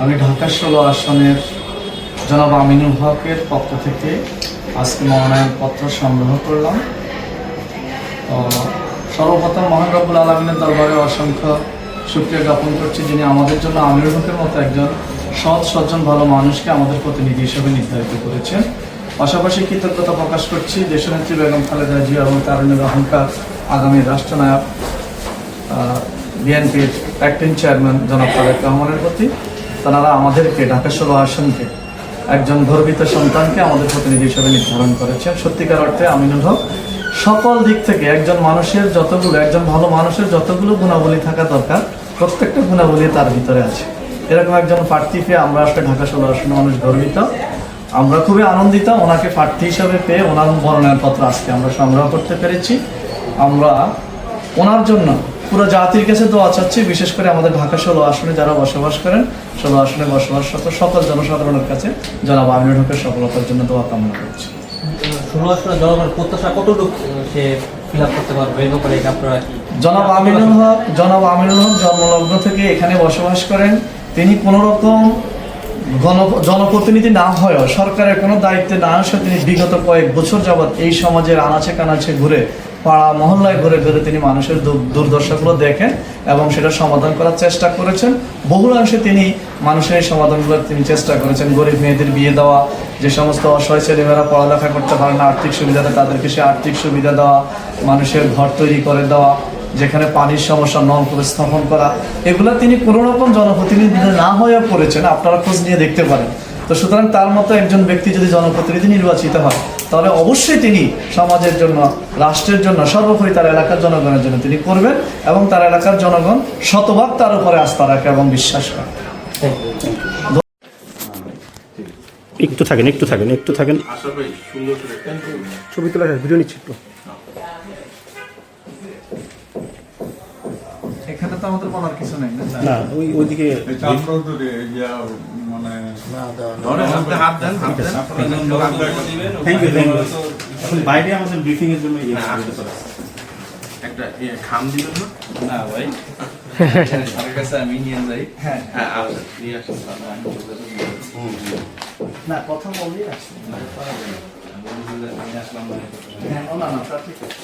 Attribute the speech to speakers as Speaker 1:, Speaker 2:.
Speaker 1: আমি ঢাকা 16 আসনের জনাব আমিনুল হকের পক্ষ থেকে আজকে মনোনয়ন পত্র সংগ্রহ করলাম। তো সর্বপ্রথম মহান রব্বুল আলামিনের দরবারে অসংখ্য শুকরিয়া জ্ঞাপন করছি, যিনি আমাদের জন্য আমিনুল হকের মতো একজন সৎ সজ্জন ভালো মানুষকে আমাদের প্রতিনিধি হিসেবে নির্ধারিত করেছেন। পাশাপাশি কৃতজ্ঞতা প্রকাশ করছি দেশনেত্রী বেগম খালেদা জিয়া এবং তারুণ্যের অহংকার আগামী রাষ্ট্রনায়ক বিএনপির অ্যাক্টিং চেয়ারম্যান জনাব তারেক রহমানের প্রতি। তারা আমাদেরকে ঢাকা 16 আসনকে একজন গর্বিত সন্তানকে আমাদের প্রতিনিধি হিসেবে নির্ধারণ করেছেন। সত্যিকার অর্থে আমিনুল হক সকল দিক থেকে একজন ভালো মানুষের যতগুলো গুণাবলী থাকা দরকার প্রত্যেকটা গুণাবলী তার ভিতরে আছে। এরকম একজন প্রার্থী পেয়ে আমরা আসলে ঢাকা 16 আসনের মানুষ গর্বিত। আমরা খুবই আনন্দিত ওনাকে প্রার্থী হিসাবে পেয়ে। ওনার মনোনয়নপত্র আজকে আমরা সংগ্রহ করতে পেরেছি। আমরা ওনার জন্য পুরো জাতির কাছে দোয়া চাচ্ছি, বিশেষ করে আমাদের ঢাকা 16 আসনে যারা বসবাস করেন, 16 আসনে বসবাসরত সকল জনসাধারণের কাছে জনাব আমিনুল হকের সফলতার জন্য দোয়া কামনা করছি।
Speaker 2: 16 আসনের জনগণের প্রত্যাশা কতটুকু সে ফিল আপ করতে পারবে এই ব্যাপারে আপনারা কি?
Speaker 1: জনাব আমিনুল হক জন্মলগ্ন থেকে এখানে বসবাস করেন। তিনি কোনো রকম জনপ্রতিনিধি না হয়েও সরকারের কোনো দায়িত্বে না আসে তিনি বিগত কয়েক বছর যাবৎ এই সমাজের আনাচে কানাচে ঘুরে, পাড়া মহল্লায় ঘুরে ঘুরে তিনি মানুষের দুর্দশাগুলো দেখেন এবং সেটা সমাধান করার চেষ্টা করেছেন। বহুলাংশে তিনি মানুষের এই সমাধানগুলো তিনি চেষ্টা করেছেন। গরিব মেয়েদের বিয়ে দেওয়া, যে সমস্ত অসহায় ছেলেমেয়েরা পড়ালেখা করতে পারে না, আর্থিক সুবিধাতে তাদেরকে সে আর্থিক সুবিধা দেওয়া, মানুষের ঘর তৈরি করে দেওয়া, যেখানে পানির সমস্যা নলকূপ স্থাপন করা, এগুলো তিনি কোনো রকম জনপ্রতিনিধি না হয়েও করেছেন। আপনারা খোঁজ নিয়ে দেখতে পারেন। তো সুতরাং তার মতো একজন ব্যক্তি যদি জনপ্রতিনিধি নির্বাচিত হয় তাহলে অবশ্যই তিনি সমাজের জন্য, রাষ্ট্রের জন্য, সর্বোপরি তার এলাকার জনগণের জন্য তিনি করবেন এবং তার এলাকার জনগণ শতভাগ তার উপরে আস্থা রাখে এবং বিশ্বাস করে।
Speaker 3: একটু থাকেন ছবি তোলা ভিডিও নিচ্ছি একটু।
Speaker 1: এখানে তো আমাদের বলার কিছু নেই
Speaker 3: না, ওইদিকে বাইরে আমাদের ব্রিফিং এর জন্য
Speaker 4: একটা খাম দিবেন না ভাই? আমার কাছে আমি নিয়ে যাই। হ্যাঁ নিয়ে আসুন।
Speaker 1: না, কথা বললেই আসছে।
Speaker 4: আমি আসলাম।
Speaker 1: হ্যাঁ, না ঠিক আছে।